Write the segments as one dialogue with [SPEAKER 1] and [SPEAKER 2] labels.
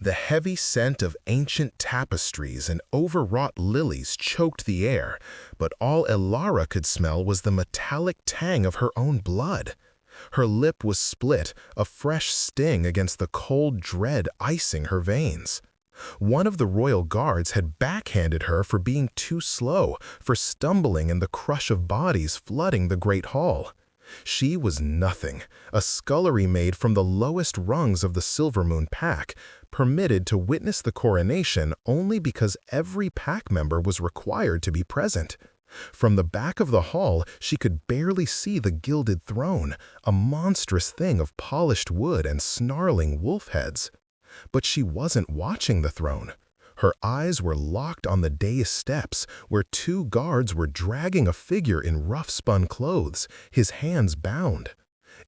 [SPEAKER 1] The heavy scent of ancient tapestries and overwrought lilies choked the air, but all Elara could smell was the metallic tang of her own blood. Her lip was split, a fresh sting against the cold dread icing her veins. One of the royal guards had backhanded her for being too slow, for stumbling in the crush of bodies flooding the great hall. She was nothing, a scullery maid from the lowest rungs of the Silvermoon pack, permitted to witness the coronation only because every pack member was required to be present. From the back of the hall, she could barely see the gilded throne, a monstrous thing of polished wood and snarling wolf heads. But she wasn't watching the throne. Her eyes were locked on the dais steps, where two guards were dragging a figure in rough-spun clothes, his hands bound.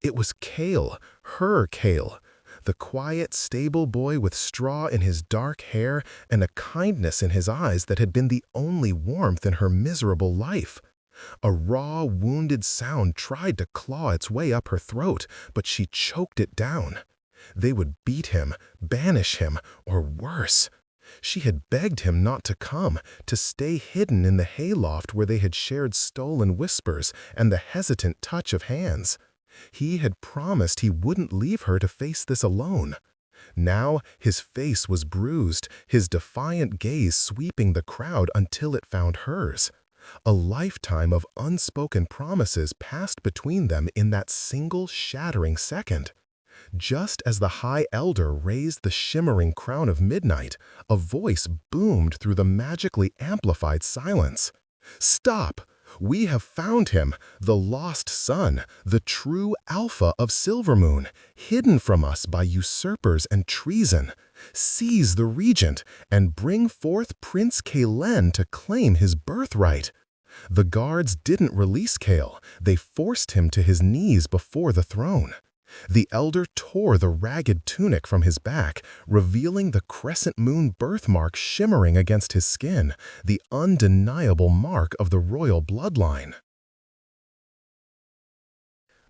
[SPEAKER 1] It was Cale, her Cale, the quiet, stable boy with straw in his dark hair and a kindness in his eyes that had been the only warmth in her miserable life. A raw, wounded sound tried to claw its way up her throat, but she choked it down. They would beat him, banish him, or worse. She had begged him not to come, to stay hidden in the hayloft where they had shared stolen whispers and the hesitant touch of hands. He had promised he wouldn't leave her to face this alone. Now his face was bruised, his defiant gaze sweeping the crowd until it found hers. A lifetime of unspoken promises passed between them in that single shattering second. Just as the High Elder raised the shimmering crown of midnight, a voice boomed through the magically amplified silence. "Stop! We have found him, the lost son, the true Alpha of Silvermoon, hidden from us by usurpers and treason. Seize the regent and bring forth Prince Calen to claim his birthright." The guards didn't release Cale, they forced him to his knees before the throne. The elder tore the ragged tunic from his back, revealing the crescent moon birthmark shimmering against his skin, the undeniable mark of the royal bloodline.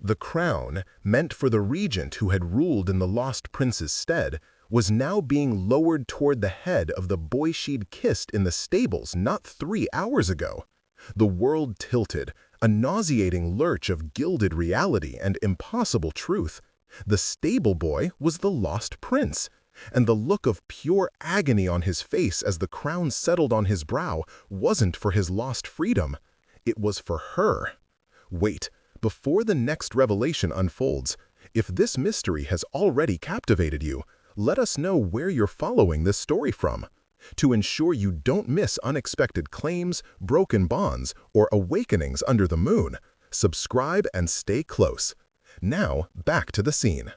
[SPEAKER 1] The crown, meant for the regent who had ruled in the lost prince's stead, was now being lowered toward the head of the boy she'd kissed in the stables not 3 hours ago. The world tilted, a nauseating lurch of gilded reality and impossible truth. The stable boy was the lost prince, and the look of pure agony on his face as the crown settled on his brow wasn't for his lost freedom. It was for her. Wait, before the next revelation unfolds, if this mystery has already captivated you, let us know where you're following this story from. To ensure you don't miss unexpected claims, broken bonds, or awakenings under the moon, subscribe and stay close. Now, back to the scene.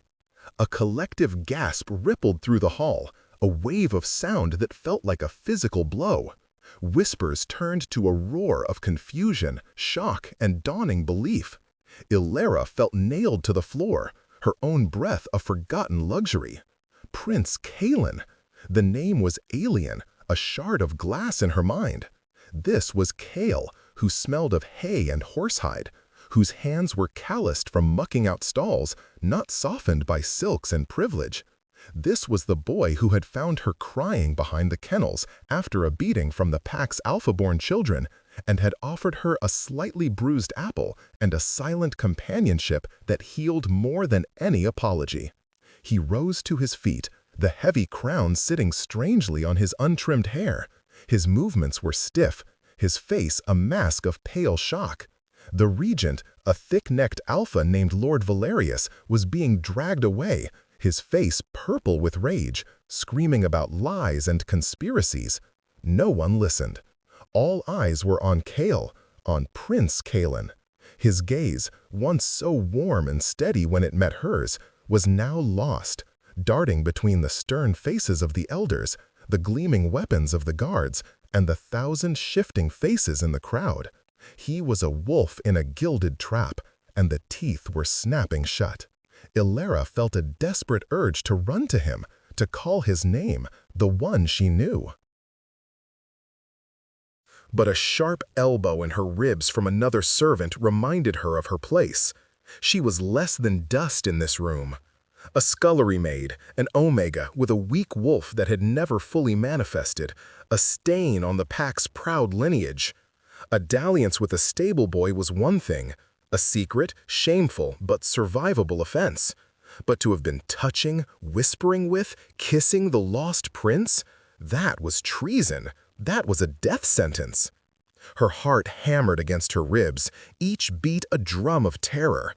[SPEAKER 1] A collective gasp rippled through the hall, a wave of sound that felt like a physical blow. Whispers turned to a roar of confusion, shock, and dawning belief. Elara felt nailed to the floor, her own breath a forgotten luxury. Prince Calen! The name was alien, a shard of glass in her mind. This was Cale, who smelled of hay and horsehide, whose hands were calloused from mucking out stalls, not softened by silks and privilege. This was the boy who had found her crying behind the kennels after a beating from the pack's alpha-born children, and had offered her a slightly bruised apple and a silent companionship that healed more than any apology. He rose to his feet, the heavy crown sitting strangely on his untrimmed hair. His movements were stiff, his face a mask of pale shock. The regent, a thick-necked alpha named Lord Valerius, was being dragged away, his face purple with rage, screaming about lies and conspiracies. No one listened. All eyes were on Cale, on Prince Calen. His gaze, once so warm and steady when it met hers, was now lost, darting between the stern faces of the elders, the gleaming weapons of the guards, and the 1,000 shifting faces in the crowd. He was a wolf in a gilded trap, and the teeth were snapping shut. Elara felt a desperate urge to run to him, to call his name, the one she knew. But a sharp elbow in her ribs from another servant reminded her of her place. She was less than dust in this room. A scullery maid, an omega with a weak wolf that had never fully manifested, a stain on the pack's proud lineage. A dalliance with a stable boy was one thing, a secret, shameful, but survivable offense. But to have been touching, whispering with, kissing the lost prince? That was treason. That was a death sentence. Her heart hammered against her ribs, each beat a drum of terror.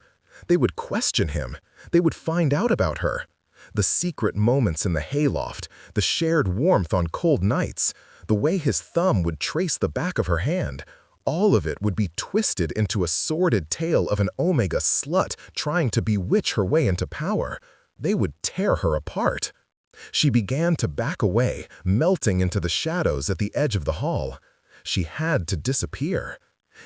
[SPEAKER 1] They would question him. They would find out about her. The secret moments in the hayloft, the shared warmth on cold nights, the way his thumb would trace the back of her hand, all of it would be twisted into a sordid tale of an omega slut trying to bewitch her way into power. They would tear her apart. She began to back away, melting into the shadows at the edge of the hall. She had to disappear.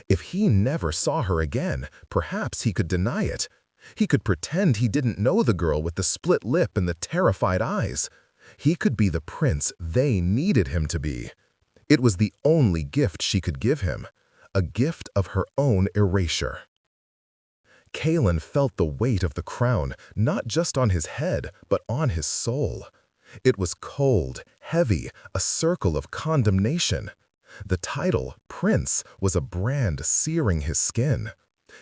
[SPEAKER 1] If he never saw her again, perhaps he could deny it. He could pretend he didn't know the girl with the split lip and the terrified eyes. He could be the prince they needed him to be. It was the only gift she could give him, a gift of her own erasure. Kalen felt the weight of the crown, not just on his head, but on his soul. It was cold, heavy, a circle of condemnation. The title, Prince, was a brand searing his skin.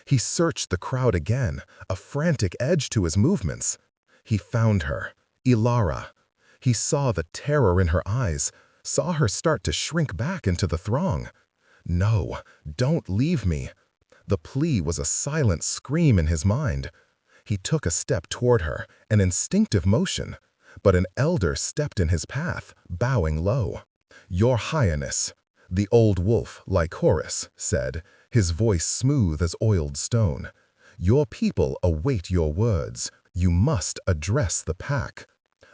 [SPEAKER 1] He searched the crowd again, a frantic edge to his movements. He found her, Ilara. He saw the terror in her eyes, saw her start to shrink back into the throng. No, don't leave me. The plea was a silent scream in his mind. He took a step toward her, an instinctive motion, but an elder stepped in his path, bowing low. "Your Highness," the old wolf, like Horus, said, his voice smooth as oiled stone. "Your people await your words. You must address the pack."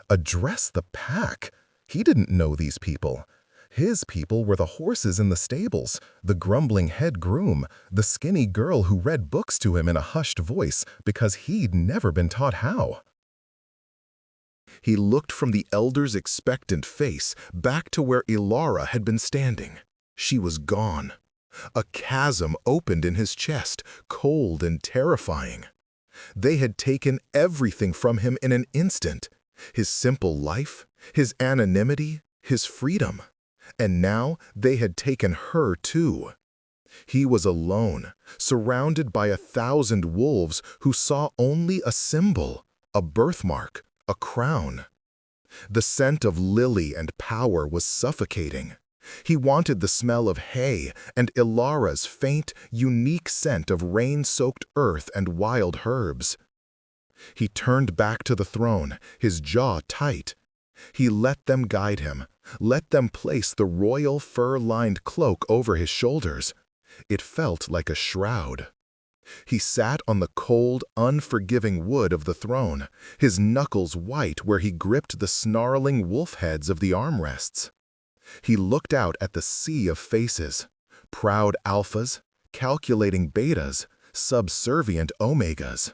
[SPEAKER 1] Address the pack? He didn't know these people. His people were the horses in the stables, the grumbling head groom, the skinny girl who read books to him in a hushed voice because he'd never been taught how. He looked from the elder's expectant face back to where Ilara had been standing. She was gone. A chasm opened in his chest, cold and terrifying. They had taken everything from him in an instant. His simple life, his anonymity, his freedom. And now they had taken her too. He was alone, surrounded by 1,000 wolves who saw only a symbol, a birthmark, a crown. The scent of lily and power was suffocating. He wanted the smell of hay and Ilara's faint, unique scent of rain-soaked earth and wild herbs. He turned back to the throne, his jaw tight. He let them guide him, let them place the royal fur-lined cloak over his shoulders. It felt like a shroud. He sat on the cold, unforgiving wood of the throne, his knuckles white where he gripped the snarling wolf heads of the armrests. He looked out at the sea of faces, proud alphas, calculating betas, subservient omegas.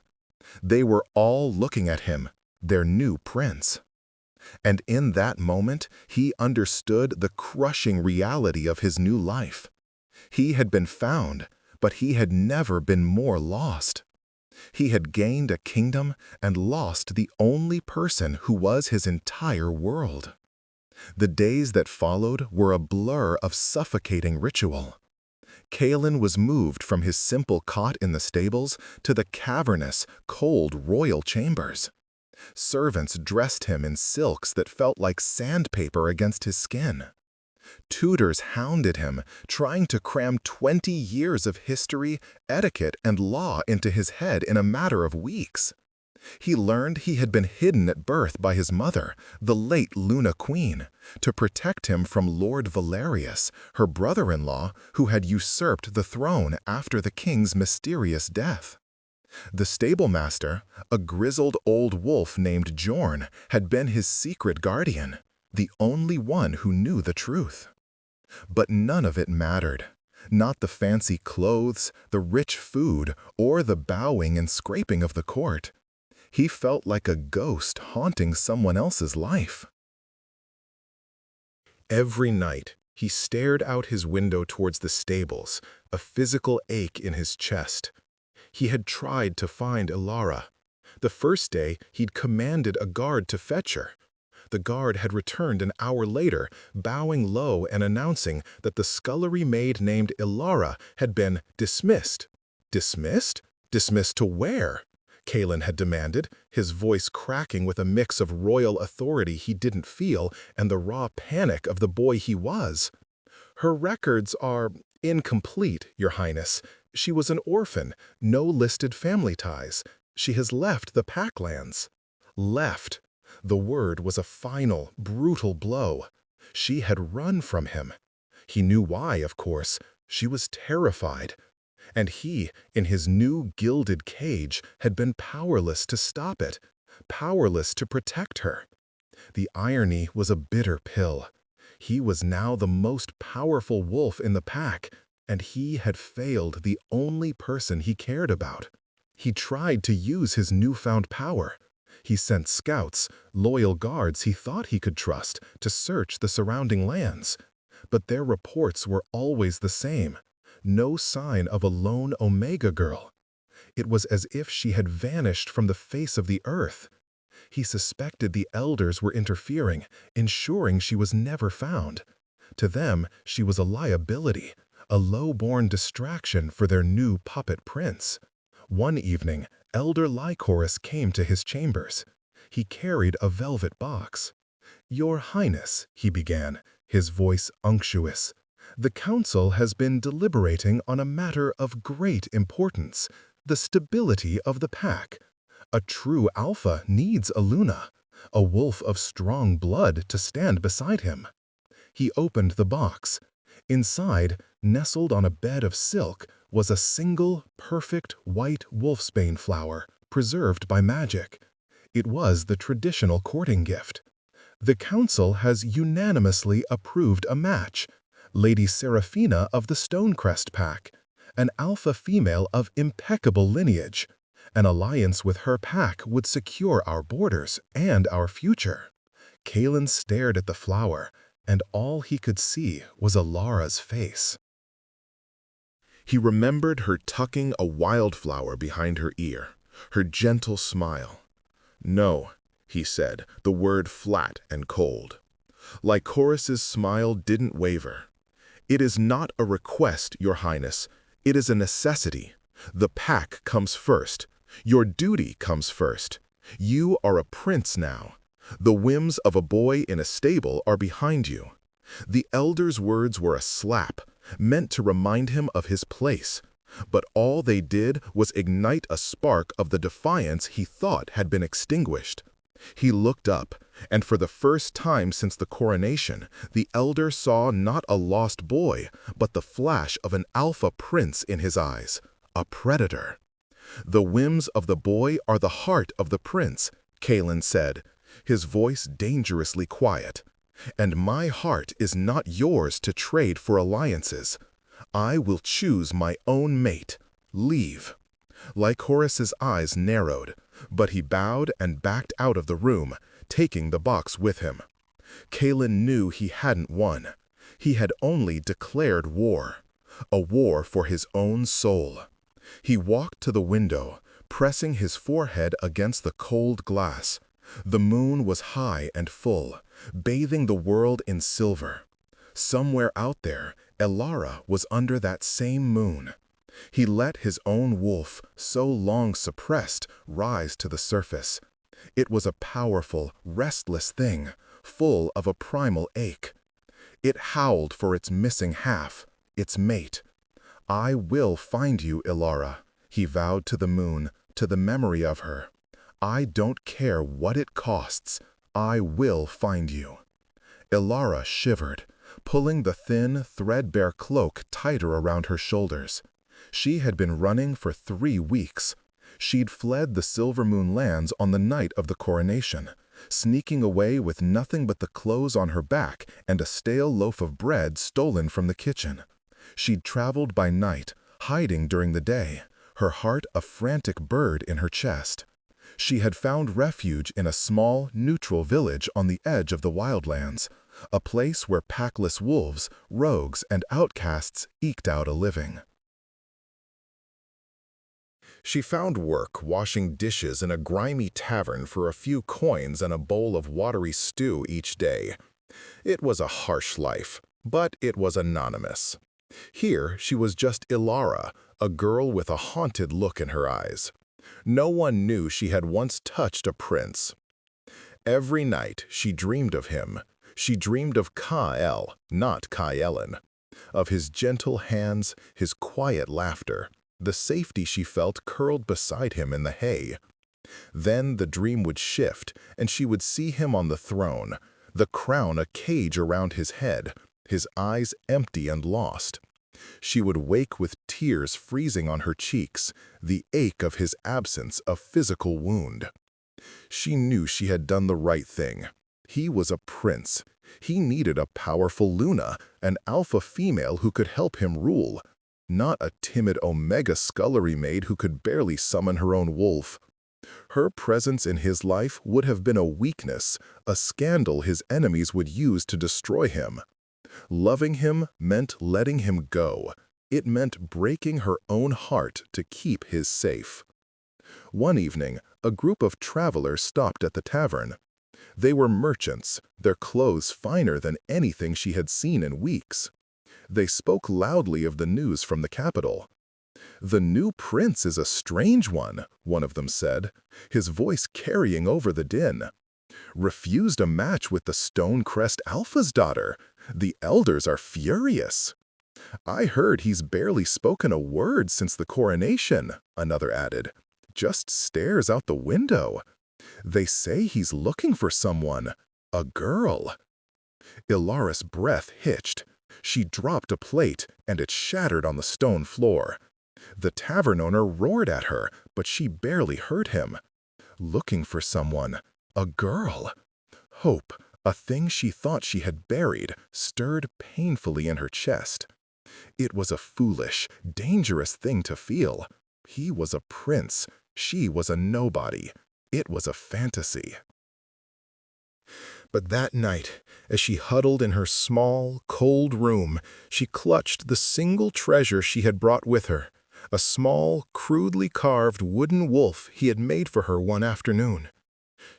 [SPEAKER 1] They were all looking at him, their new prince. And in that moment, he understood the crushing reality of his new life. He had been found, but he had never been more lost. He had gained a kingdom and lost the only person who was his entire world. The days that followed were a blur of suffocating ritual. Kalen was moved from his simple cot in the stables to the cavernous, cold royal chambers. Servants dressed him in silks that felt like sandpaper against his skin. Tutors hounded him, trying to cram 20 years of history, etiquette, and law into his head in a matter of weeks. He learned he had been hidden at birth by his mother, the late Luna Queen, to protect him from Lord Valerius, her brother-in-law, who had usurped the throne after the king's mysterious death. The stablemaster, a grizzled old wolf named Jorn, had been his secret guardian, the only one who knew the truth. But none of it mattered. Not the fancy clothes, the rich food, or the bowing and scraping of the court. He felt like a ghost haunting someone else's life. Every night, he stared out his window towards the stables, a physical ache in his chest. He had tried to find Ilara. The first day, he'd commanded a guard to fetch her. The guard had returned an hour later, bowing low and announcing that the scullery maid named Ilara had been dismissed. Dismissed? Dismissed to where? Kalen had demanded, his voice cracking with a mix of royal authority he didn't feel and the raw panic of the boy he was. Her records are incomplete, Your Highness. She was an orphan, no listed family ties. She has left the Packlands. Left. The word was a final, brutal blow. She had run from him. He knew why, of course. She was terrified. And he, in his new gilded cage, had been powerless to stop it, powerless to protect her. The irony was a bitter pill. He was now the most powerful wolf in the pack, and he had failed the only person he cared about. He tried to use his newfound power. He sent scouts, loyal guards he thought he could trust, to search the surrounding lands. But their reports were always the same. No sign of a lone Omega girl. It was as if she had vanished from the face of the earth. He suspected the elders were interfering, ensuring she was never found. To them, she was a liability, a low-born distraction for their new puppet prince. One evening, Elder Lycoris came to his chambers. He carried a velvet box. "Your Highness," he began, his voice unctuous, "the council has been deliberating on a matter of great importance, the stability of the pack. A true alpha needs a Luna, a wolf of strong blood to stand beside him." He opened the box. Inside, nestled on a bed of silk, was a single, perfect white wolfsbane flower, preserved by magic. It was the traditional courting gift. "The council has unanimously approved a match. Lady Seraphina of the Stonecrest pack, an alpha female of impeccable lineage. An alliance with her pack would secure our borders and our future." Kalen stared at the flower, and all he could see was Alara's face. He remembered her tucking a wildflower behind her ear, her gentle smile. "No," he said, the word flat and cold. Lycoris's smile didn't waver. "It is not a request, Your Highness. It is a necessity. The pack comes first. Your duty comes first. You are a prince now. The whims of a boy in a stable are behind you." The elder's words were a slap, meant to remind him of his place, but all they did was ignite a spark of the defiance he thought had been extinguished. He looked up, and for the first time since the coronation, the elder saw not a lost boy, but the flash of an alpha prince in his eyes, a predator. "The whims of the boy are the heart of the prince," Kalen said, his voice dangerously quiet. "And my heart is not yours to trade for alliances. I will choose my own mate. Leave." Lycoris's eyes narrowed, but he bowed and backed out of the room, taking the box with him. Kalen knew he hadn't won. He had only declared war, a war for his own soul. He walked to the window, pressing his forehead against the cold glass. The moon was high and full, bathing the world in silver. Somewhere out there, Ilara was under that same moon. He let his own wolf, so long suppressed, rise to the surface. It was a powerful, restless thing, full of a primal ache. It howled for its missing half, its mate. "I will find you, Ilara," he vowed to the moon, to the memory of her. "I don't care what it costs. I will find you." Ilara shivered, pulling the thin, threadbare cloak tighter around her shoulders. She had been running for 3 weeks. She'd fled the Silver Moon lands on the night of the coronation, sneaking away with nothing but the clothes on her back and a stale loaf of bread stolen from the kitchen. She'd traveled by night, hiding during the day, her heart a frantic bird in her chest. She had found refuge in a small, neutral village on the edge of the wildlands, a place where packless wolves, rogues, and outcasts eked out a living. She found work washing dishes in a grimy tavern for a few coins and a bowl of watery stew each day. It was a harsh life, but it was anonymous. Here she was just Ilara, a girl with a haunted look in her eyes. No one knew she had once touched a prince. Every night she dreamed of him. She dreamed of Ka-El, not Ka-Ellen, of his gentle hands, his quiet laughter, the safety she felt curled beside him in the hay. Then the dream would shift, and she would see him on the throne, the crown a cage around his head, his eyes empty and lost. She would wake with tears freezing on her cheeks, the ache of his absence a physical wound. She knew she had done the right thing. He was a prince. He needed a powerful Luna, an alpha female who could help him rule, not a timid Omega scullery maid who could barely summon her own wolf. Her presence in his life would have been a weakness, a scandal his enemies would use to destroy him. Loving him meant letting him go. It meant breaking her own heart to keep his safe. One evening, a group of travelers stopped at the tavern. They were merchants, their clothes finer than anything she had seen in weeks. They spoke loudly of the news from the capital. "The new prince is a strange one of them said, his voice carrying over the din. Refused a match with the Stonecrest Alpha's daughter. The elders are furious. I heard he's barely spoken a word since the coronation," another added. "Just stares out the window. They say he's looking for someone, a girl." Ilara's breath hitched. She dropped a plate, and it shattered on the stone floor. The tavern owner roared at her, but she barely heard him. Looking for someone, a girl. Hope, a thing she thought she had buried, stirred painfully in her chest. It was a foolish, dangerous thing to feel. He was a prince. She was a nobody. It was a fantasy. But that night, as she huddled in her small, cold room, she clutched the single treasure she had brought with her, a small, crudely carved wooden wolf he had made for her one afternoon.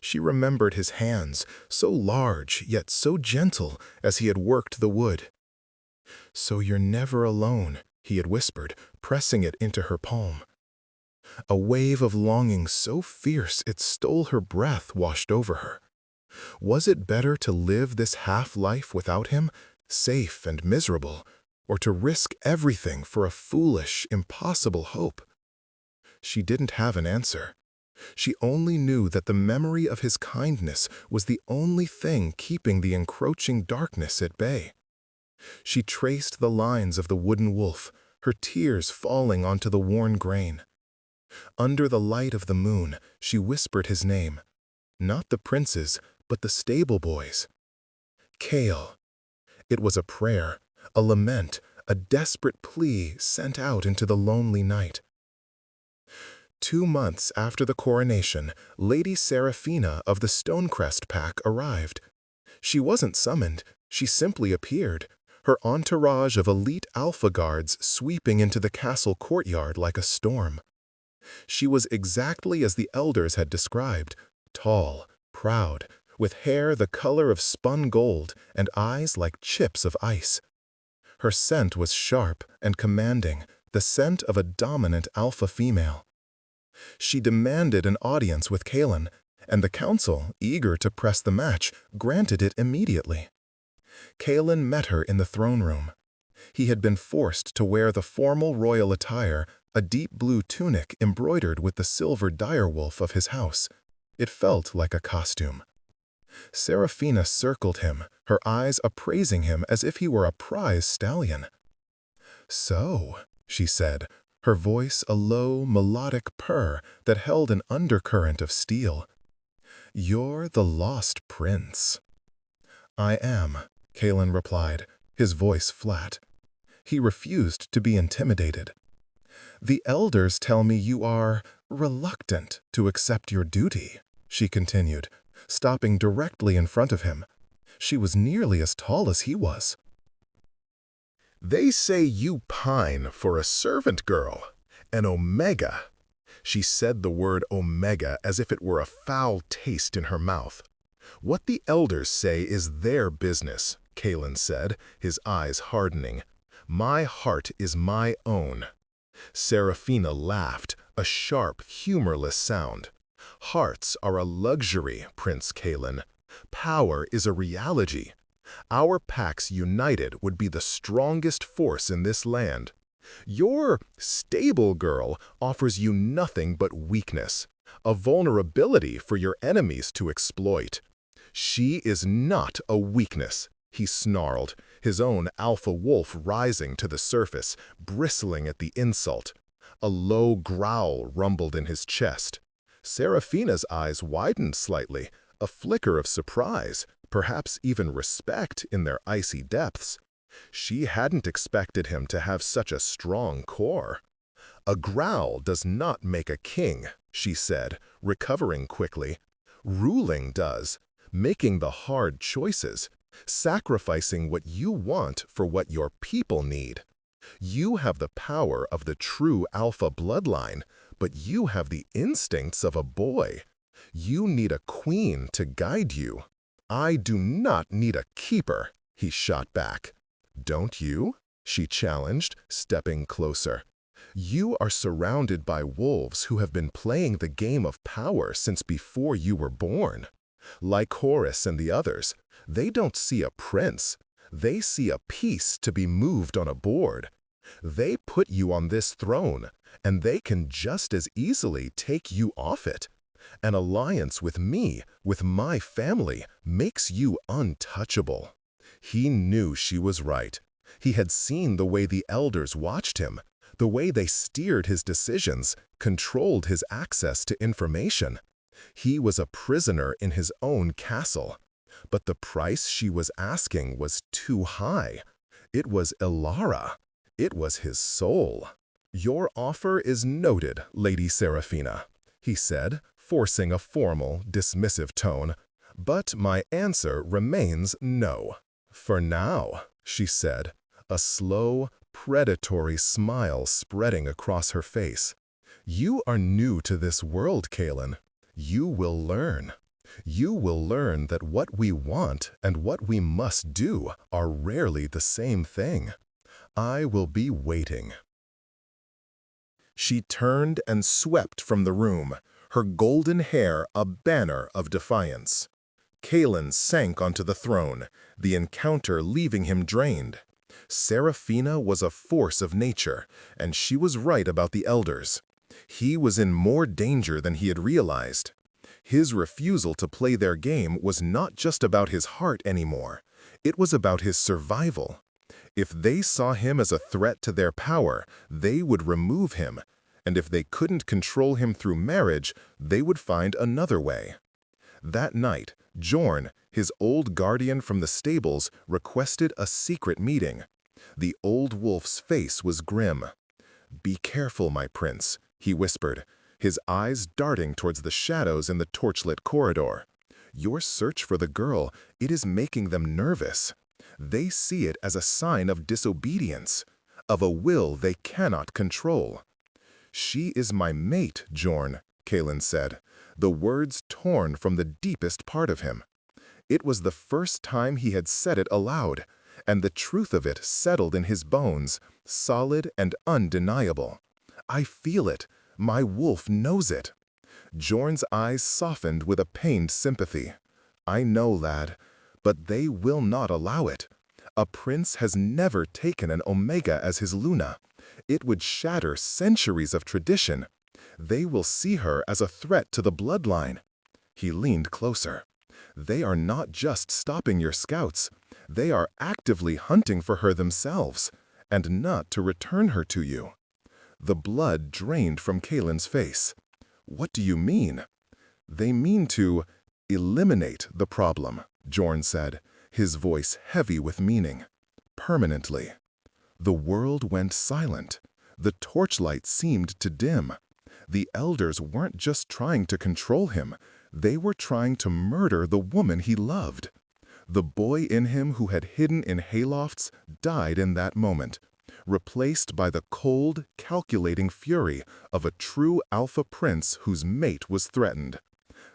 [SPEAKER 1] She remembered his hands, so large yet so gentle as he had worked the wood. "So you're never alone," he had whispered, pressing it into her palm. A wave of longing so fierce it stole her breath washed over her. Was it better to live this half-life without him, safe and miserable, or to risk everything for a foolish, impossible hope? She didn't have an answer. She only knew that the memory of his kindness was the only thing keeping the encroaching darkness at bay. She traced the lines of the wooden wolf, her tears falling onto the worn grain. Under the light of the moon, she whispered his name. Not the prince's, but the stable boy's. Kale. It was a prayer, a lament, a desperate plea sent out into the lonely night. 2 months after the coronation, Lady Seraphina of the Stonecrest pack arrived. She wasn't summoned, she simply appeared, her entourage of elite alpha guards sweeping into the castle courtyard like a storm. She was exactly as the elders had described, tall, proud, with hair the color of spun gold and eyes like chips of ice. Her scent was sharp and commanding, the scent of a dominant alpha female. She demanded an audience with Kalen, and the council, eager to press the match, granted it immediately. Kalen met her in the throne room. He had been forced to wear the formal royal attire, a deep blue tunic embroidered with the silver direwolf of his house. It felt like a costume. Seraphina circled him, her eyes appraising him as if he were a prize stallion. "So," she said, her voice a low, melodic purr that held an undercurrent of steel. "You're the lost prince." "I am," Kalen replied, his voice flat. He refused to be intimidated. "The elders tell me you are reluctant to accept your duty," she continued, stopping directly in front of him. She was nearly as tall as he was. "They say you pine for a servant girl, an Omega. She said the word Omega as if it were a foul taste in her mouth. "What the elders say is their business," Kalen said, his eyes hardening. "My heart is my own." Serafina laughed, a sharp, humorless sound. "Hearts are a luxury, Prince Kalen. Power is a reality. Our packs united would be the strongest force in this land. Your stable girl offers you nothing but weakness, a vulnerability for your enemies to exploit. She is not a weakness," he snarled, his own alpha wolf rising to the surface, bristling at the insult. A low growl rumbled in his chest. Serafina's eyes widened slightly, a flicker of surprise, perhaps even respect in their icy depths. She hadn't expected him to have such a strong core. "A growl does not make a king," she said, recovering quickly. "Ruling does, making the hard choices, sacrificing what you want for what your people need. You have the power of the true alpha bloodline, but you have the instincts of a boy. You need a queen to guide you." "I do not need a keeper," he shot back. "Don't you?" she challenged, stepping closer. "You are surrounded by wolves who have been playing the game of power since before you were born. Like Horus and the others, they don't see a prince. They see a piece to be moved on a board. They put you on this throne, and they can just as easily take you off it. An alliance with me, with my family, makes you untouchable." He knew she was right. He had seen the way the elders watched him, the way they steered his decisions, controlled his access to information. He was a prisoner in his own castle. But the price she was asking was too high. It was Ilara. It was his soul. "Your offer is noted, Lady Serafina," he said, forcing a formal, dismissive tone. "But my answer remains no." "For now," she said, a slow, predatory smile spreading across her face. "You are new to this world, Kalen. You will learn. You will learn that what we want and what we must do are rarely the same thing. I will be waiting." She turned and swept from the room, her golden hair a banner of defiance. Kalen sank onto the throne, the encounter leaving him drained. Serafina was a force of nature, and she was right about the elders. He was in more danger than he had realized. His refusal to play their game was not just about his heart anymore. It was about his survival. If they saw him as a threat to their power, they would remove him, and if they couldn't control him through marriage, they would find another way. That night, Jorn, his old guardian from the stables, requested a secret meeting. The old wolf's face was grim. "Be careful, my prince," he whispered, his eyes darting towards the shadows in the torchlit corridor. "Your search for the girl, it is making them nervous. They see it as a sign of disobedience, of a will they cannot control." "She is my mate, Jorn," Kalen said, the words torn from the deepest part of him. It was the first time he had said it aloud, and the truth of it settled in his bones, solid and undeniable. "I feel it. My wolf knows it." Jorn's eyes softened with a pained sympathy. "I know, lad, but they will not allow it. A prince has never taken an Omega as his Luna. It would shatter centuries of tradition. They will see her as a threat to the bloodline." He leaned closer. "They are not just stopping your scouts. They are actively hunting for her themselves, and not to return her to you." The blood drained from Kalen's face. "What do you mean?" "They mean to eliminate the problem," Jorn said, his voice heavy with meaning. "Permanently." The world went silent. The torchlight seemed to dim. The elders weren't just trying to control him. They were trying to murder the woman he loved. The boy in him who had hidden in haylofts died in that moment, replaced by the cold, calculating fury of a true alpha prince whose mate was threatened.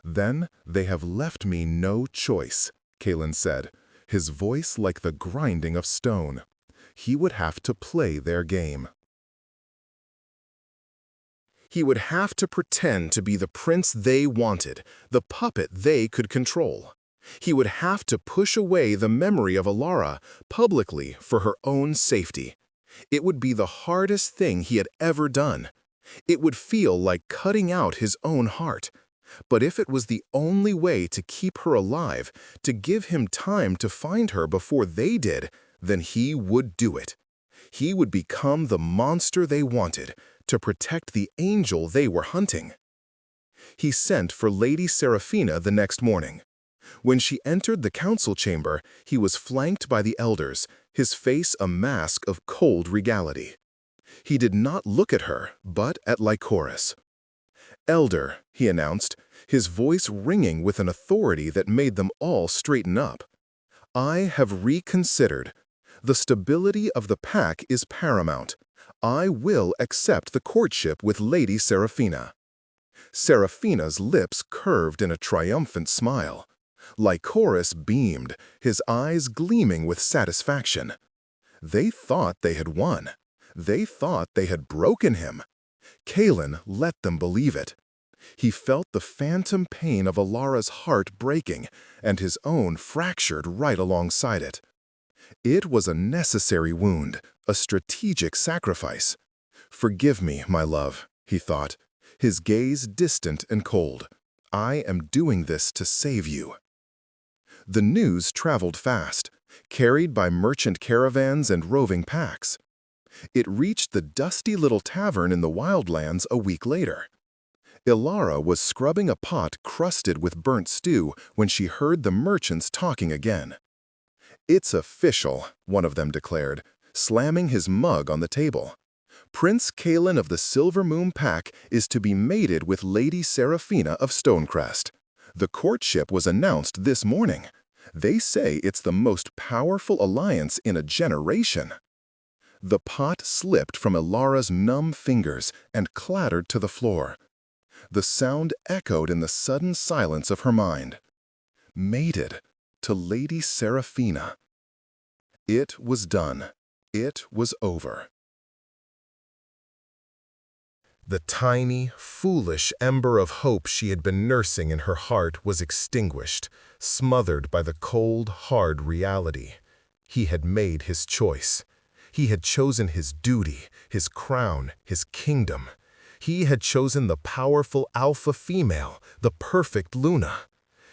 [SPEAKER 1] "Then they have left me no choice," Kalen said, his voice like the grinding of stone. He would have to play their game. He would have to pretend to be the prince they wanted, the puppet they could control. He would have to push away the memory of Alara publicly for her own safety. It would be the hardest thing he had ever done. It would feel like cutting out his own heart. But if it was the only way to keep her alive, to give him time to find her before they did, then he would do it. He would become the monster they wanted, to protect the angel they were hunting. He sent for Lady Seraphina the next morning. When she entered the council chamber, he was flanked by the elders, his face a mask of cold regality. He did not look at her, but at Lycoris. "Elder," he announced, his voice ringing with an authority that made them all straighten up. "I have reconsidered. The stability of the pack is paramount. I will accept the courtship with Lady Seraphina." Seraphina's lips curved in a triumphant smile. Lycoris beamed, his eyes gleaming with satisfaction. They thought they had won. They thought they had broken him. Kalen let them believe it. He felt the phantom pain of Alara's heart breaking, and his own fractured right alongside it. It was a necessary wound, a strategic sacrifice. "Forgive me, my love," he thought, his gaze distant and cold. "I am doing this to save you." The news traveled fast, carried by merchant caravans and roving packs. It reached the dusty little tavern in the wildlands a week later. Ilara was scrubbing a pot crusted with burnt stew when she heard the merchants talking again. "It's official," one of them declared, slamming his mug on the table. "Prince Kalen of the Silver Moon Pack is to be mated with Lady Seraphina of Stonecrest. The courtship was announced this morning. They say it's the most powerful alliance in a generation." The pot slipped from Ilara's numb fingers and clattered to the floor. The sound echoed in the sudden silence of her mind. Mated to Lady Seraphina. It was done. It was over. The tiny, foolish ember of hope she had been nursing in her heart was extinguished, smothered by the cold, hard reality. He had made his choice. He had chosen his duty, his crown, his kingdom. He had chosen the powerful alpha female, the perfect Luna.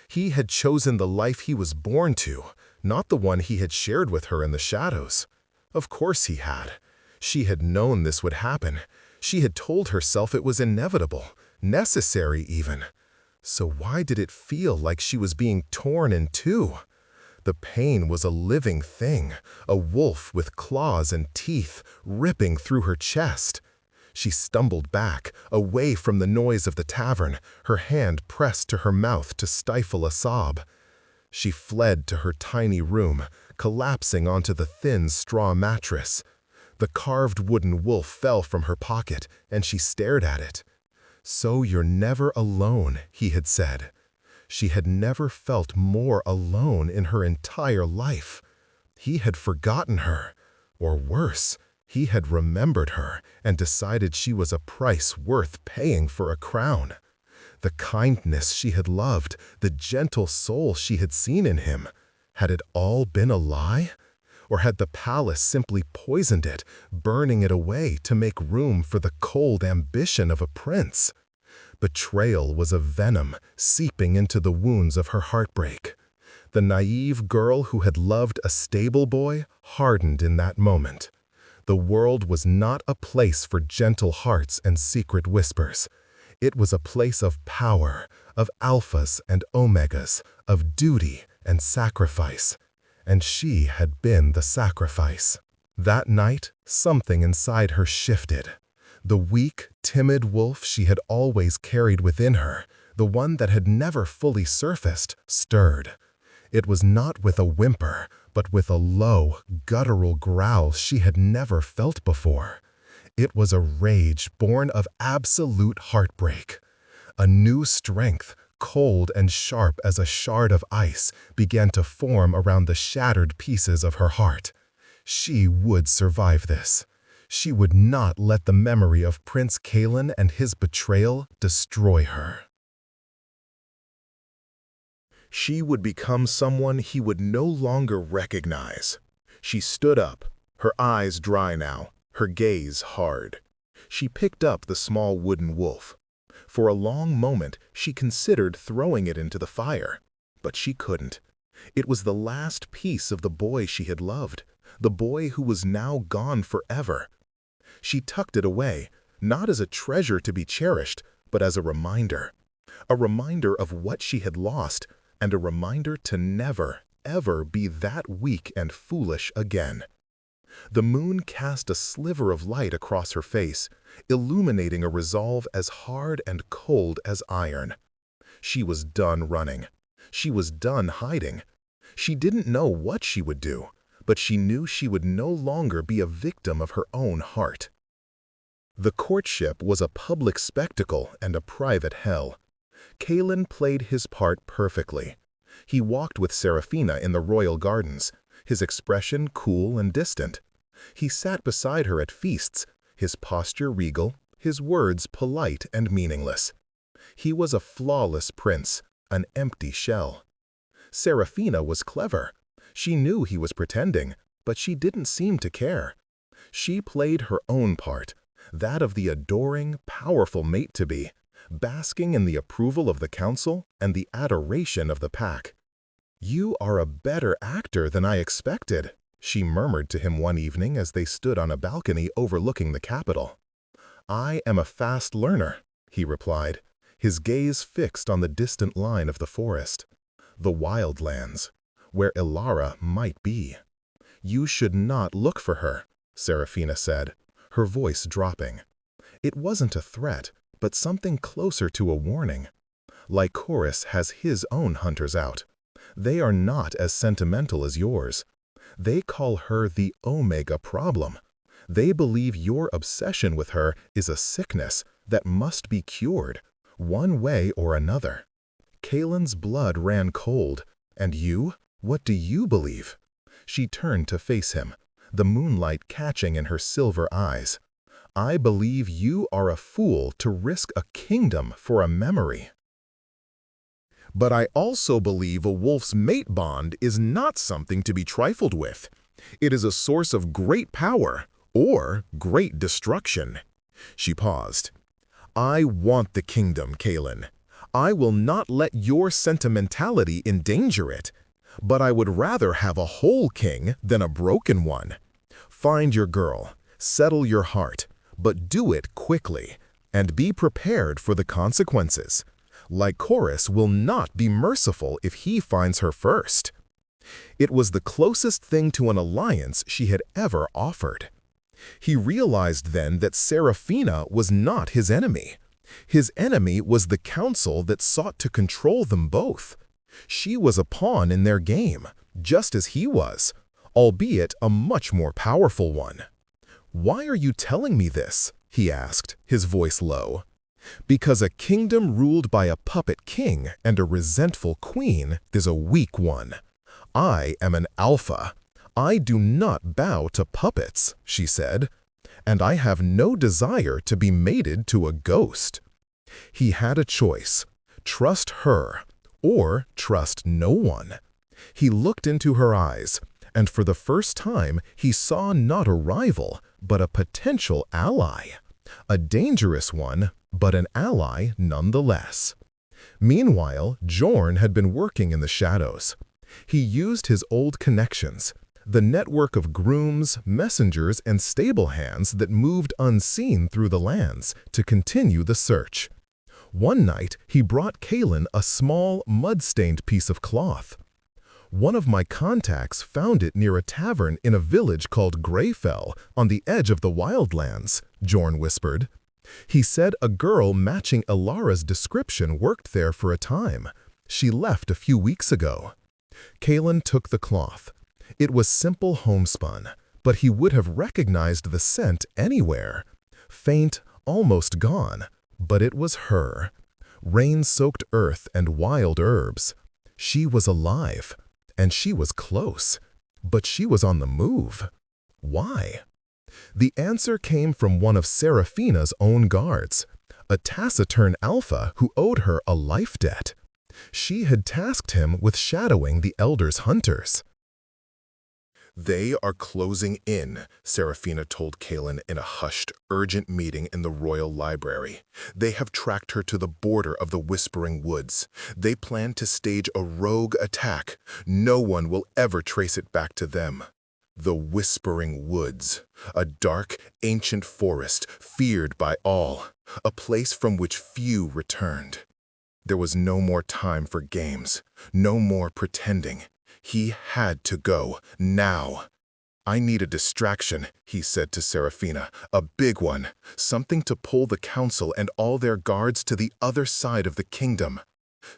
[SPEAKER 1] He had chosen the life he was born to, not the one he had shared with her in the shadows. Of course he had. She had known this would happen. She had told herself it was inevitable, necessary even. So why did it feel like she was being torn in two? The pain was a living thing, a wolf with claws and teeth ripping through her chest. She stumbled back, away from the noise of the tavern, her hand pressed to her mouth to stifle a sob. She fled to her tiny room, collapsing onto the thin straw mattress. The carved wooden wolf fell from her pocket, and she stared at it. "So you're never alone," he had said. She had never felt more alone in her entire life. He had forgotten her, or worse, he had remembered her and decided she was a price worth paying for a crown. The kindness she had loved, the gentle soul she had seen in him, had it all been a lie? Or had the palace simply poisoned it, burning it away to make room for the cold ambition of a prince? Betrayal was a venom seeping into the wounds of her heartbreak. The naive girl who had loved a stable boy hardened in that moment. The world was not a place for gentle hearts and secret whispers. It was a place of power, of alphas and omegas, of duty and sacrifice. And she had been the sacrifice. That night, something inside her shifted. The weak, timid wolf she had always carried within her, the one that had never fully surfaced, stirred. It was not with a whimper, but with a low, guttural growl she had never felt before. It was a rage born of absolute heartbreak. A new strength, cold and sharp as a shard of ice, began to form around the shattered pieces of her heart. She would survive this. She would not let the memory of Prince Kalen and his betrayal destroy her. She would become someone he would no longer recognize. She stood up, her eyes dry now, her gaze hard. She picked up the small wooden wolf. For a long moment, she considered throwing it into the fire, but she couldn't. It was the last piece of the boy she had loved, the boy who was now gone forever. She tucked it away, not as a treasure to be cherished, but as a reminder of what she had lost, and a reminder to never, ever be that weak and foolish again. The moon cast a sliver of light across her face, illuminating a resolve as hard and cold as iron. She was done running. She was done hiding. She didn't know what she would do, but she knew she would no longer be a victim of her own heart. The courtship was a public spectacle and a private hell. Kalen played his part perfectly. He walked with Seraphina in the royal gardens, his expression cool and distant. He sat beside her at feasts, his posture regal, his words polite and meaningless. He was a flawless prince, an empty shell. Seraphina was clever. She knew he was pretending, but she didn't seem to care. She played her own part, that of the adoring, powerful mate-to-be, basking in the approval of the council and the adoration of the pack. "You are a better actor than I expected," she murmured to him one evening as they stood on a balcony overlooking the capital. "I am a fast learner," he replied, his gaze fixed on the distant line of the forest. The wildlands, where Ilara might be. "You should not look for her," Seraphina said, her voice dropping. It wasn't a threat, but something closer to a warning. Lycoris has his own hunters out. They are not as sentimental as yours. They call her the Omega problem. They believe your obsession with her is a sickness that must be cured, one way or another. Kalen's blood ran cold. And you? What do you believe? She turned to face him, the moonlight catching in her silver eyes. "I believe you are a fool to risk a kingdom for a memory. But I also believe a wolf's mate bond is not something to be trifled with. It is a source of great power or great destruction." She paused. "I want the kingdom, Kalen. I will not let your sentimentality endanger it. But I would rather have a whole king than a broken one. Find your girl, settle your heart, but do it quickly, and be prepared for the consequences. Lycoris will not be merciful if he finds her first." It was the closest thing to an alliance she had ever offered. He realized then that Seraphina was not his enemy. His enemy was the council that sought to control them both. She was a pawn in their game, just as he was, albeit a much more powerful one. "Why are you telling me this?" he asked, his voice low. "Because a kingdom ruled by a puppet king and a resentful queen is a weak one. I am an alpha. I do not bow to puppets," she said, "and I have no desire to be mated to a ghost." He had a choice: trust her or trust no one. He looked into her eyes, and for the first time he saw not a rival, but a potential ally. A dangerous one, but an ally nonetheless. Meanwhile, Jorn had been working in the shadows. He used his old connections, the network of grooms, messengers, and stable hands that moved unseen through the lands, to continue the search. One night, he brought Kalen a small, mud-stained piece of cloth. "One of my contacts found it near a tavern in a village called Greyfell on the edge of the wildlands," Jorn whispered. "He said a girl matching Ilara's description worked there for a time. She left a few weeks ago." Kalen took the cloth. It was simple homespun, but he would have recognized the scent anywhere. Faint, almost gone, but it was her. Rain-soaked earth and wild herbs. She was alive, and she was close, but she was on the move. Why? The answer came from one of Seraphina's own guards, a taciturn alpha who owed her a life debt. She had tasked him with shadowing the Elder's hunters. "They are closing in," Seraphina told Kaelin in a hushed, urgent meeting in the royal library. "They have tracked her to the border of the Whispering Woods. They plan to stage a rogue attack. No one will ever trace it back to them." The Whispering Woods, a dark, ancient forest feared by all, a place from which few returned. There was no more time for games, no more pretending. He had to go, now. "I need a distraction," he said to Seraphina, "a big one, something to pull the council and all their guards to the other side of the kingdom."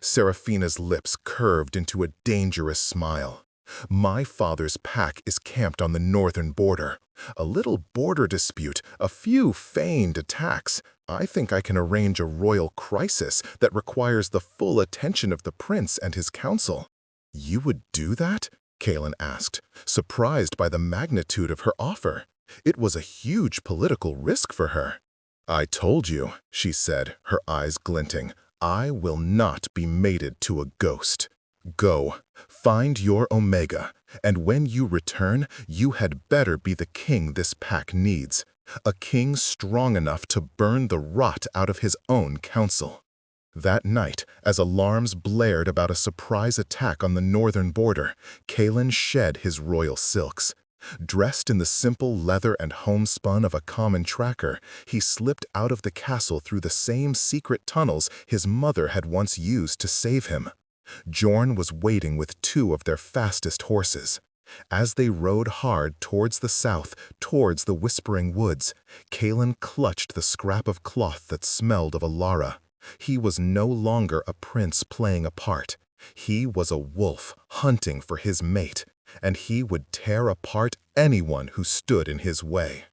[SPEAKER 1] Seraphina's lips curved into a dangerous smile. "My father's pack is camped on the northern border. A little border dispute, a few feigned attacks. I think I can arrange a royal crisis that requires the full attention of the prince and his council." "You would do that?" Kaelin asked, surprised by the magnitude of her offer. It was a huge political risk for her. "I told you," she said, her eyes glinting, "I will not be mated to a ghost. Go, find your Omega, and when you return, you had better be the king this pack needs, a king strong enough to burn the rot out of his own council." That night, as alarms blared about a surprise attack on the northern border, Kaelin shed his royal silks. Dressed in the simple leather and homespun of a common tracker, he slipped out of the castle through the same secret tunnels his mother had once used to save him. Jorn was waiting with two of their fastest horses. As they rode hard towards the south, towards the Whispering Woods, Kaelin clutched the scrap of cloth that smelled of Alara. He was no longer a prince playing a part. He was a wolf hunting for his mate, and he would tear apart anyone who stood in his way.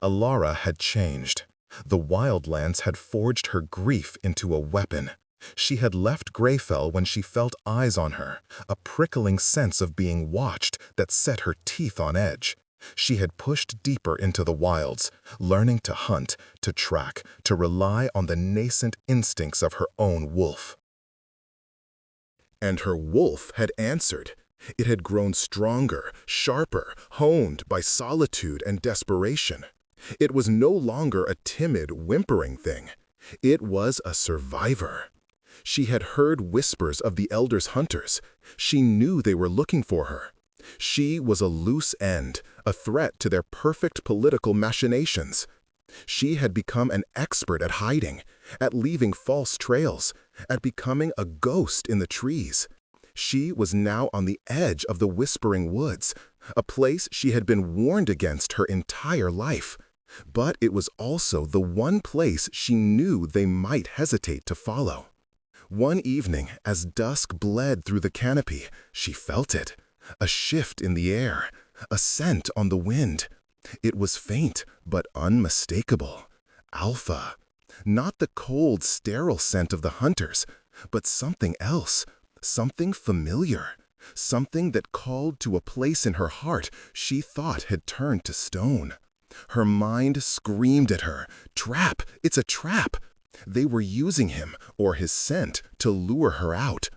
[SPEAKER 1] Alara had changed. The wildlands had forged her grief into a weapon. She had left Greyfell when she felt eyes on her, a prickling sense of being watched that set her teeth on edge. She had pushed deeper into the wilds, learning to hunt, to track, to rely on the nascent instincts of her own wolf. And her wolf had answered. It had grown stronger, sharper, honed by solitude and desperation. It was no longer a timid, whimpering thing. It was a survivor. She had heard whispers of the Elder's hunters. She knew they were looking for her. She was a loose end, a threat to their perfect political machinations. She had become an expert at hiding, at leaving false trails, at becoming a ghost in the trees. She was now on the edge of the Whispering Woods, a place she had been warned against her entire life. But it was also the one place she knew they might hesitate to follow. One evening, as dusk bled through the canopy, she felt it. A shift in the air, a scent on the wind. It was faint, but unmistakable. Alpha. Not the cold, sterile scent of the hunters, but something else, something familiar, something that called to a place in her heart she thought had turned to stone. Her mind screamed at her, "Trap! It's a trap!" They were using him, or his scent, to lure her out.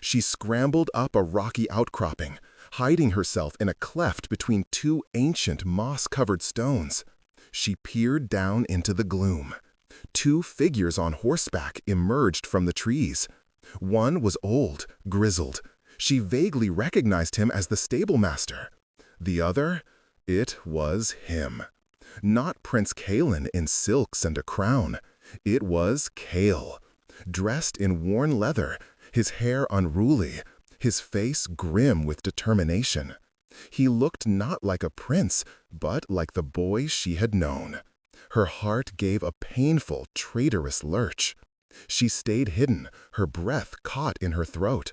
[SPEAKER 1] She scrambled up a rocky outcropping, hiding herself in a cleft between two ancient moss-covered stones. She peered down into the gloom. Two figures on horseback emerged from the trees. One was old, grizzled. She vaguely recognized him as the stablemaster. The other, it was him. Not Prince Kaelin in silks and a crown. It was Kael, dressed in worn leather, his hair unruly, his face grim with determination. He looked not like a prince, but like the boy she had known. Her heart gave a painful, traitorous lurch. She stayed hidden, her breath caught in her throat.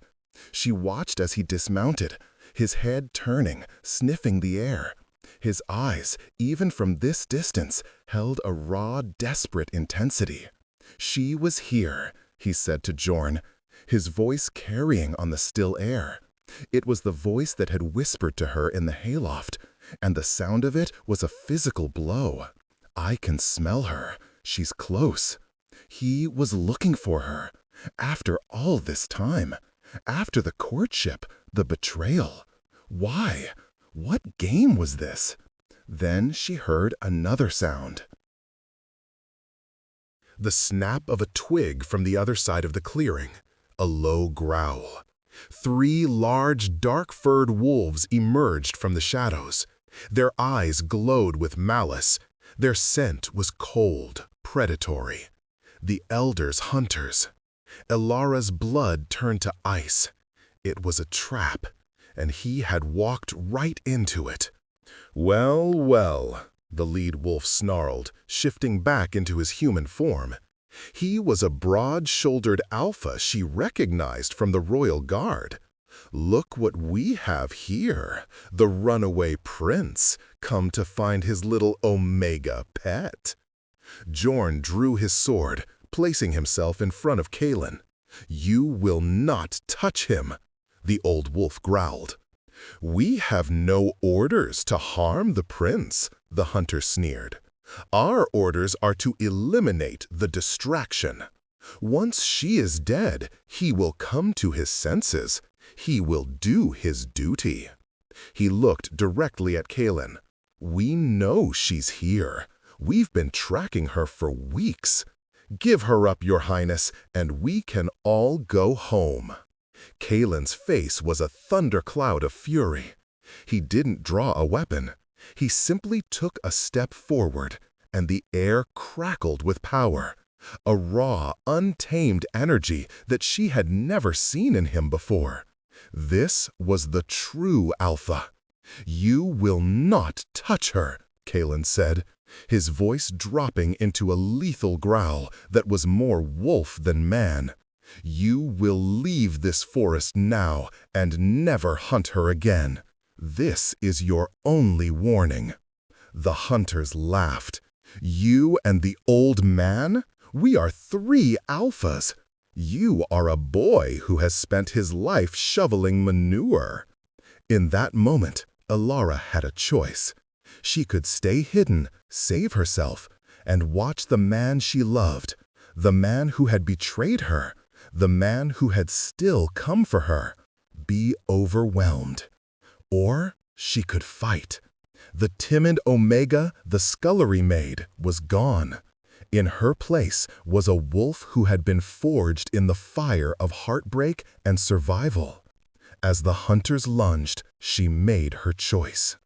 [SPEAKER 1] She watched as he dismounted, his head turning, sniffing the air. His eyes, even from this distance, held a raw, desperate intensity. "She was here," he said to Jorn, his voice carrying on the still air. It was the voice that had whispered to her in the hayloft, and the sound of it was a physical blow. "I can smell her. She's close." He was looking for her. After all this time. After the courtship, the betrayal. Why? What game was this? Then she heard another sound. The snap of a twig from the other side of the clearing. A low growl. 3 large, dark-furred wolves emerged from the shadows. Their eyes glowed with malice. Their scent was cold, predatory. The elders' hunters. Elara's blood turned to ice. It was a trap, and he had walked right into it. "Well, well," the lead wolf snarled, shifting back into his human form. He was a broad-shouldered alpha she recognized from the royal guard. "Look what we have here, the runaway prince, come to find his little Omega pet." Jorn drew his sword, placing himself in front of Kalen. "You will not touch him," the old wolf growled. "We have no orders to harm the prince," the hunter sneered. "Our orders are to eliminate the distraction. Once she is dead, he will come to his senses. He will do his duty." He looked directly at Kalen. "We know she's here. We've been tracking her for weeks. Give her up, Your Highness, and we can all go home." Kalen's face was a thundercloud of fury. He didn't draw a weapon. He simply took a step forward, and the air crackled with power. A raw, untamed energy that she had never seen in him before. This was the true Alpha. "You will not touch her," Kalen said, his voice dropping into a lethal growl that was more wolf than man. "You will leave this forest now and never hunt her again. This is your only warning." The hunters laughed. "You and the old man? We are 3 alphas. You are a boy who has spent his life shoveling manure." In that moment, Elara had a choice. She could stay hidden, save herself, and watch the man she loved, the man who had betrayed her, the man who had still come for her, be overwhelmed. Or she could fight. The timid Omega, the scullery maid, was gone. In her place was a wolf who had been forged in the fire of heartbreak and survival. As the hunters lunged, she made her choice.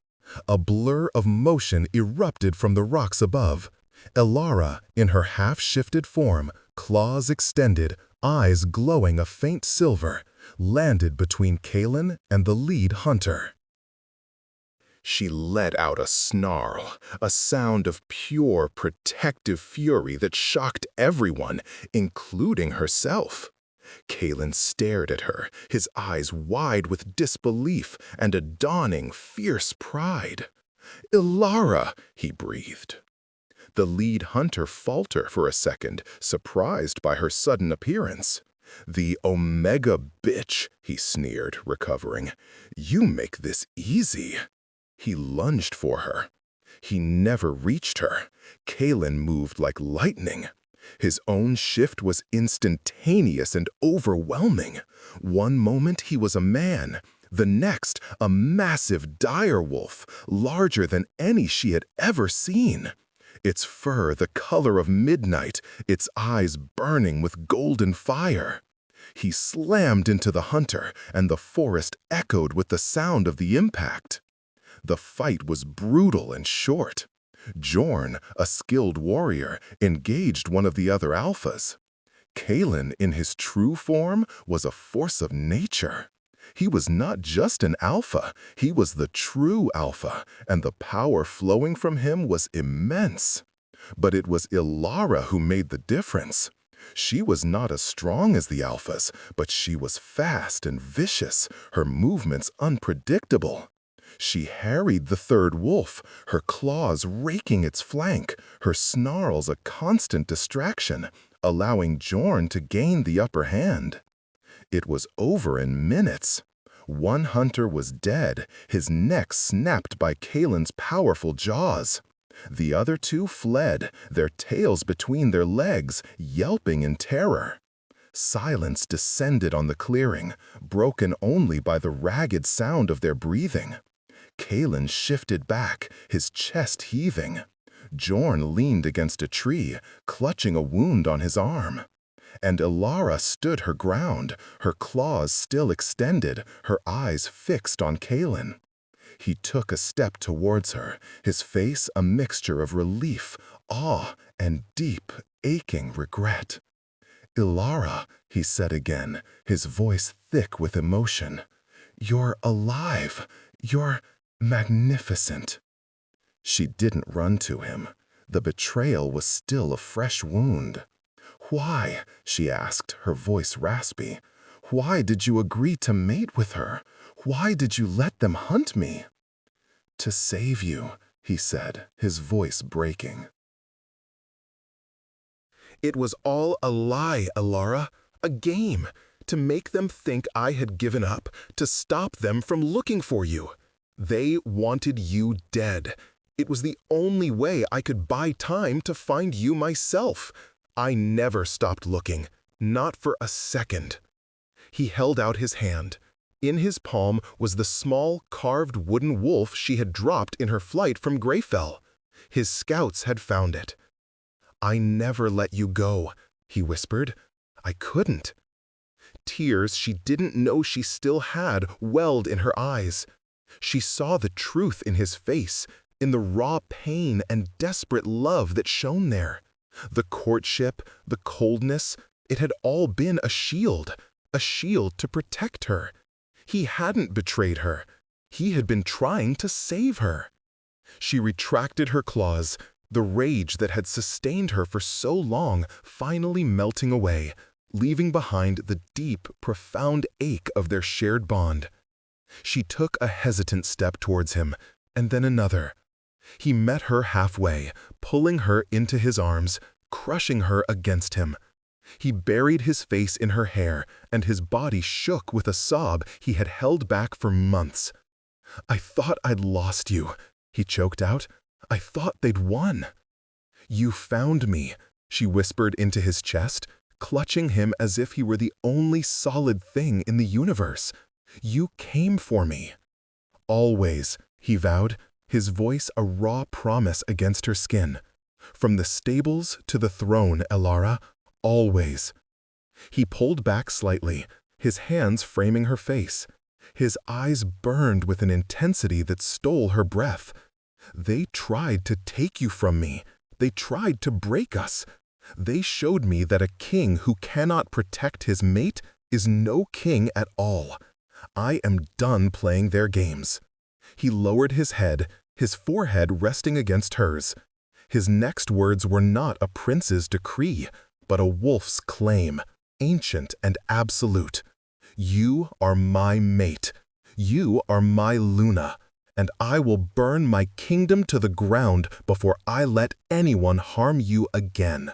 [SPEAKER 1] A blur of motion erupted from the rocks above. Elara, in her half-shifted form, claws extended, eyes glowing a faint silver, landed between Kalen and the lead hunter. She let out a snarl, a sound of pure, protective fury that shocked everyone, including herself. Kalen stared at her, his eyes wide with disbelief and a dawning, fierce pride. "Elara," he breathed. The lead hunter faltered for a second, surprised by her sudden appearance. "The Omega bitch," he sneered, recovering. "You make this easy." He lunged for her. He never reached her. Kalen moved like lightning. His own shift was instantaneous and overwhelming. One moment he was a man, the next a massive dire wolf, larger than any she had ever seen. Its fur the color of midnight, its eyes burning with golden fire. He slammed into the hunter, and the forest echoed with the sound of the impact. The fight was brutal and short. Jorn, a skilled warrior, engaged one of the other alphas. Kalen, in his true form, was a force of nature. He was not just an alpha, he was the true alpha, and the power flowing from him was immense. But it was Elara who made the difference. She was not as strong as the alphas, but she was fast and vicious, her movements unpredictable. She harried the third wolf, her claws raking its flank, her snarls a constant distraction, allowing Jorn to gain the upper hand. It was over in minutes. One hunter was dead, his neck snapped by Kalen's powerful jaws. The other two fled, their tails between their legs, yelping in terror. Silence descended on the clearing, broken only by the ragged sound of their breathing. Kalen shifted back, his chest heaving. Jorn leaned against a tree, clutching a wound on his arm. And Ilara stood her ground, her claws still extended, her eyes fixed on Kalen. He took a step towards her, his face a mixture of relief, awe, and deep, aching regret. "Ilara," he said again, his voice thick with emotion. "You're alive. You're magnificent." She didn't run to him. The betrayal was still a fresh wound. "Why?" she asked, her voice raspy. "Why did you agree to mate with her? Why did you let them hunt me?" "To save you," he said, his voice breaking.
[SPEAKER 2] It was all a lie, Ilara, a game, to make them think I had given up, to stop them from looking for you. They wanted you dead. It was the only way I could buy time to find you myself. I never stopped looking, not for a second." He held out his hand. In his palm was the small, carved wooden wolf she had dropped in her flight from Greyfell. His scouts had found it. "I never let you go," he whispered. "I couldn't." Tears she didn't know she still had welled in her eyes. She saw the truth in his face, in the raw pain and desperate love that shone there. The courtship, the coldness, it had all been a shield to protect her. He hadn't betrayed her. He had been trying to save her. She retracted her claws, the rage that had sustained her for so long finally melting away, leaving behind the deep, profound ache of their shared bond. She took a hesitant step towards him, and then another. He met her halfway, pulling her into his arms, crushing her against him. He buried his face in her hair, and his body shook with a sob he had held back for months. "I thought I'd lost you," he choked out. "I thought they'd won." "You found me," she whispered into his chest, clutching him as if he were the only solid thing in the universe. "You came for me." "Always," he vowed, his voice a raw promise against her skin. "From the stables to the throne, Ilara, always." He pulled back slightly, his hands framing her face. His eyes burned with an intensity that stole her breath. "They tried to take you from me. They tried to break us. They showed me that a king who cannot protect his mate is no king at all. I am done playing their games." He lowered his head, his forehead resting against hers. His next words were not a prince's decree, but a wolf's claim, ancient and absolute. "You are my mate. You are my Luna, and I will burn my kingdom to the ground before I let anyone harm you again."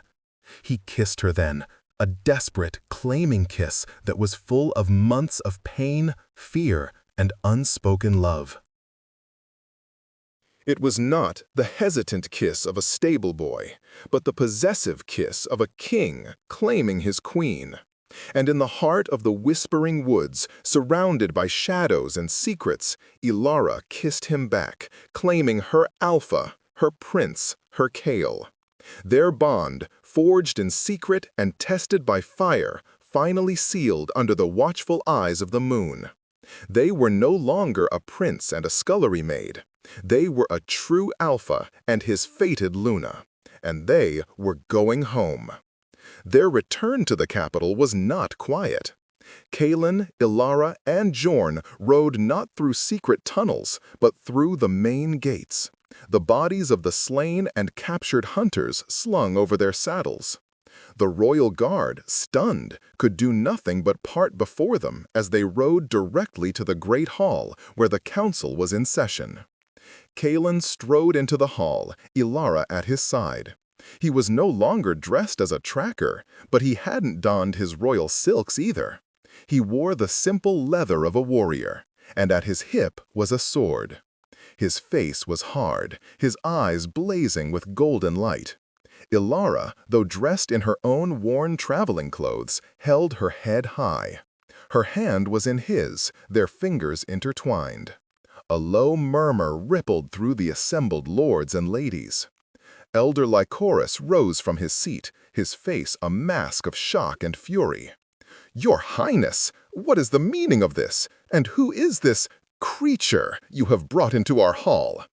[SPEAKER 2] He kissed her then, a desperate, claiming kiss that was full of months of pain, fear, and unspoken love. It was not the hesitant kiss of a stable boy, but the possessive kiss of a king claiming his queen. And in the heart of the whispering woods, surrounded by shadows and secrets, Ilara kissed him back, claiming her alpha, her prince, her Kale. Their bond, forged in secret and tested by fire, finally sealed under the watchful eyes of the moon. They were no longer a prince and a scullery maid. They were a true alpha and his fated Luna, and they were going home. Their return to the capital was not quiet. Kalen, Ilara, and Jorn rode not through secret tunnels, but through the main gates, the bodies of the slain and captured hunters slung over their saddles. The royal guard, stunned, could do nothing but part before them as they rode directly to the great hall where the council was in session. Kalen strode into the hall, Ilara at his side. He was no longer dressed as a tracker, but he hadn't donned his royal silks either. He wore the simple leather of a warrior, and at his hip was a sword. His face was hard, his eyes blazing with golden light. Ilara, though dressed in her own worn traveling clothes, held her head high. Her hand was in his, their fingers intertwined. A low murmur rippled through the assembled lords and ladies. Elder Lycoris rose from his seat, his face a mask of shock and fury. "Your Highness, what is the meaning of this? And who is this creature you have brought into our hall?"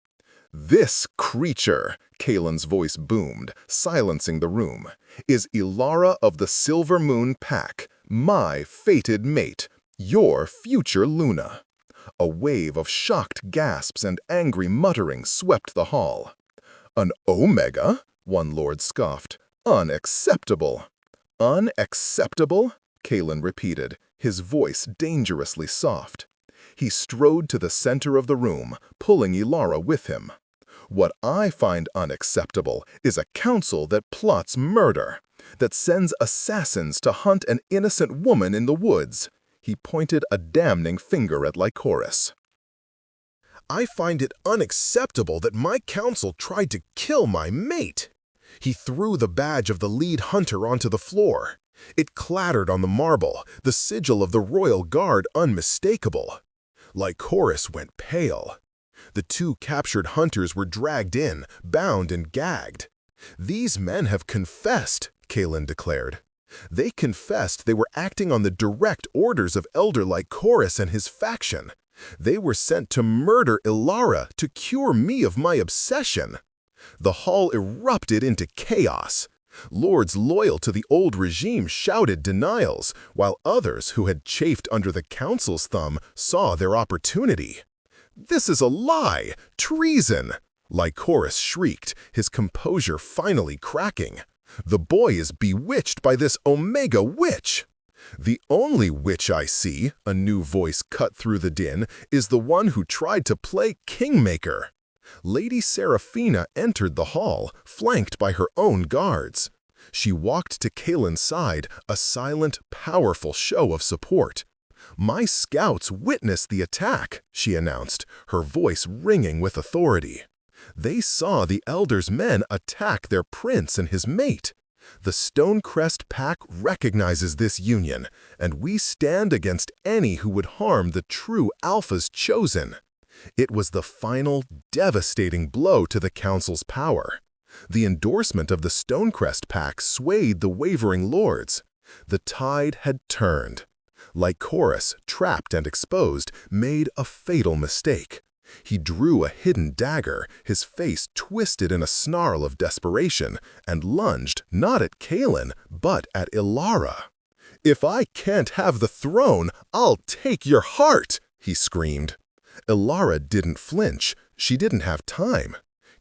[SPEAKER 2] "This creature," Kalen's voice boomed, silencing the room, "is Ilara of the Silver Moon Pack, my fated mate, your future Luna." A wave of shocked gasps and angry muttering swept the hall. "An Omega?" one lord scoffed. "Unacceptable." "Unacceptable?" Kalen repeated, his voice dangerously soft. He strode to the center of the room, pulling Ilara with him. "What I find unacceptable is a council that plots murder, that sends assassins to hunt an innocent woman in the woods." He pointed a damning finger at Lycoris. "I find it unacceptable that my council tried to kill my mate." He threw the badge of the lead hunter onto the floor. It clattered on the marble, the sigil of the royal guard unmistakable. Lycoris went pale. The two captured hunters were dragged in, bound and gagged. "These men have confessed," Kalen declared. "They confessed they were acting on the direct orders of Elder Lycoris and his faction. They were sent to murder Ilara to cure me of my obsession." The hall erupted into chaos. Lords loyal to the old regime shouted denials, while others who had chafed under the council's thumb saw their opportunity. "This is a lie! Treason!" Lycoris shrieked, his composure finally cracking. "The boy is bewitched by this Omega witch." "The only witch I see," a new voice cut through the din, "is the one who tried to play kingmaker." Lady Seraphina entered the hall, flanked by her own guards. She walked to Kalen's side, a silent, powerful show of support. "My scouts witnessed the attack," she announced, her voice ringing with authority. "They saw the Elder's men attack their prince and his mate. The Stonecrest Pack recognizes this union, and we stand against any who would harm the true Alpha's chosen." It was the final, devastating blow to the Council's power. The endorsement of the Stonecrest Pack swayed the wavering lords. The tide had turned. Lycoris, trapped and exposed, made a fatal mistake. He drew a hidden dagger, his face twisted in a snarl of desperation, and lunged not at Kalen, but at Ilara. "If I can't have the throne, I'll take your heart!" he screamed. Ilara didn't flinch. She didn't have time.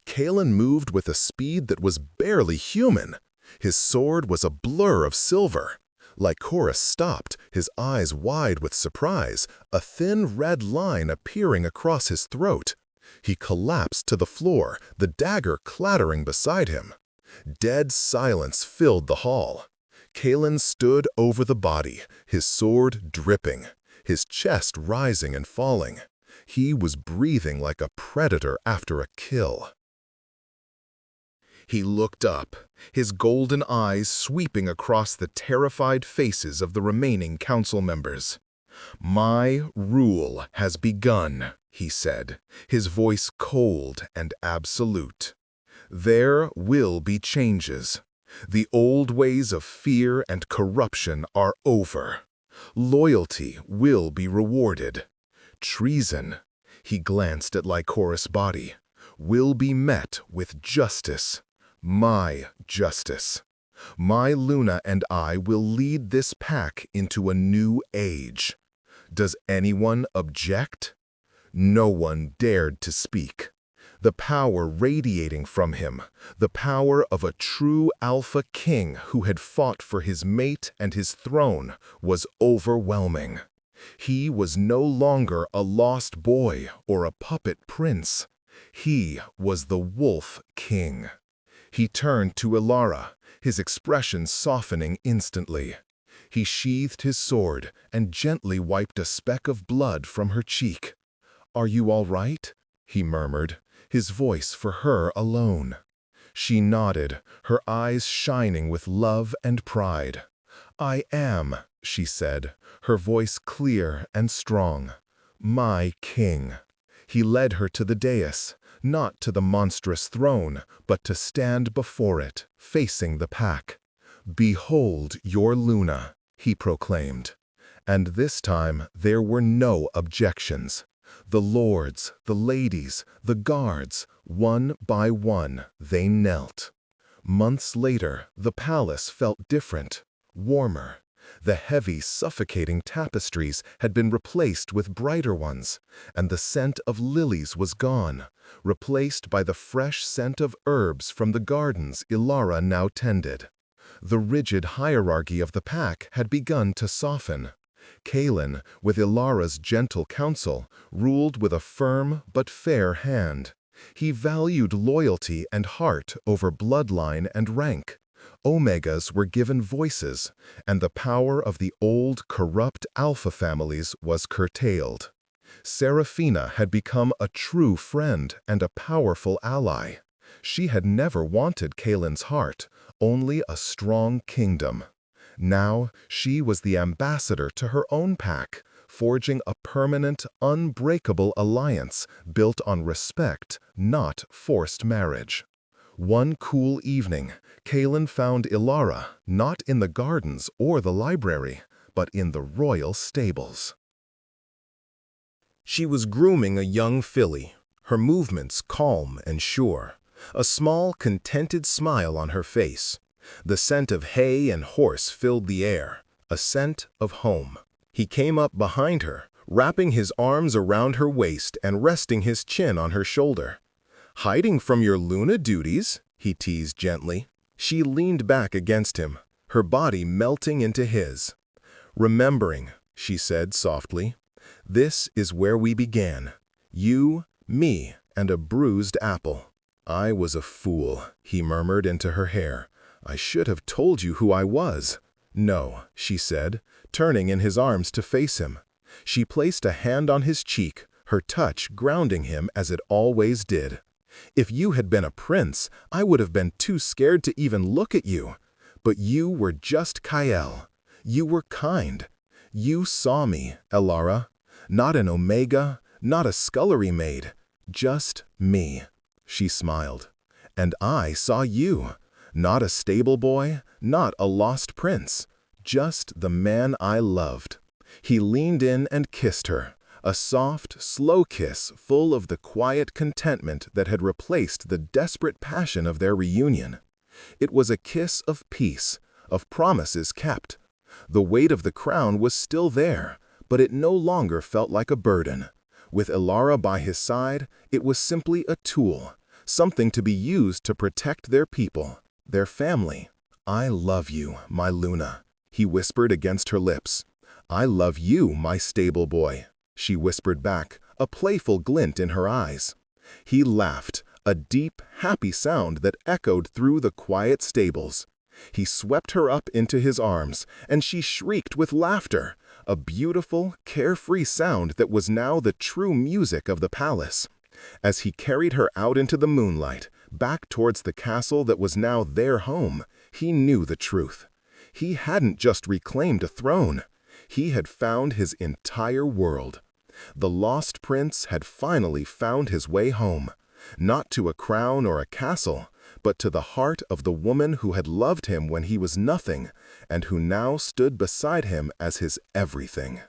[SPEAKER 2] Kalen moved with a speed that was barely human. His sword was a blur of silver. Lycoris stopped, his eyes wide with surprise, a thin red line appearing across his throat. He collapsed to the floor, the dagger clattering beside him. Dead silence filled the hall. Kalen stood over the body, his sword dripping, his chest rising and falling. He was breathing like a predator after a kill. He looked up, his golden eyes sweeping across the terrified faces of the remaining council members. "My rule has begun," he said, his voice cold and absolute. "There will be changes. The old ways of fear and corruption are over. Loyalty will be rewarded. Treason," he glanced at Lycoris' body, "will be met with justice. My justice. My Luna and I will lead this pack into a new age. Does anyone object?" No one dared to speak. the power radiating from him, the power of a true alpha king who had fought for his mate and his throne, was overwhelming. He was no longer a lost boy or a puppet prince. He was the Wolf King. He turned to Ilara, his expression softening instantly. He sheathed his sword and gently wiped a speck of blood from her cheek. "Are you all right?" he murmured, his voice for her alone. She nodded, her eyes shining with love and pride. "I am," she said, her voice clear and strong. "My king." He led her to the dais, not to the monstrous throne, but to stand before it, facing the pack. "Behold your Luna," he proclaimed. And this time there were no objections. The lords, the ladies, the guards, one by one, they knelt. Months later, the palace felt different, warmer. The heavy, suffocating tapestries had been replaced with brighter ones, and the scent of lilies was gone, replaced by the fresh scent of herbs from the gardens Ilara now tended. The rigid hierarchy of the pack had begun to soften. Kaelin, with Ilara's gentle counsel, ruled with a firm but fair hand. He valued loyalty and heart over bloodline and rank. Omegas were given voices, and the power of the old, corrupt alpha families was curtailed. Seraphina had become a true friend and a powerful ally. She had never wanted Kaelin's heart, only a strong kingdom. Now she was the ambassador to her own pack, forging a permanent, unbreakable alliance built on respect, not forced marriage. One cool evening, Kaelin found Ilara not in the gardens or the library, but in the royal stables. She was grooming a young filly, her movements calm and sure, a small, contented smile on her face. The scent of hay and horse filled the air, a scent of home. He came up behind her, wrapping his arms around her waist and resting his chin on her shoulder. "Hiding from your Luna duties?" he teased gently. She leaned back against him, her body melting into his. "Remembering," she said softly. "This is where we began. You, me, and a bruised apple." "I was a fool," he murmured into her hair. "I should have told you who I was." "No," she said, turning in his arms to face him. She placed a hand on his cheek, her touch grounding him as it always did. "If you had been a prince, I would have been too scared to even look at you. But you were just Kael. You were kind. You saw me, Ilara. Not an Omega, not a scullery maid. Just me." She smiled. "And I saw you. Not a stable boy, not a lost prince. Just the man I loved." He leaned in and kissed her, a soft, slow kiss full of the quiet contentment that had replaced the desperate passion of their reunion. It was a kiss of peace, of promises kept. The weight of the crown was still there, but it no longer felt like a burden. With Ilara by his side, it was simply a tool, something to be used to protect their people, their family. "I love you, my Luna," he whispered against her lips. "I love you, my stable boy," she whispered back, a playful glint in her eyes. He laughed, a deep, happy sound that echoed through the quiet stables. He swept her up into his arms, and she shrieked with laughter, a beautiful, carefree sound that was now the true music of the palace. As he carried her out into the moonlight, back towards the castle that was now their home, he knew the truth. He hadn't just reclaimed a throne. He had found his entire world. The lost prince had finally found his way home, not to a crown or a castle, but to the heart of the woman who had loved him when he was nothing, and who now stood beside him as his everything.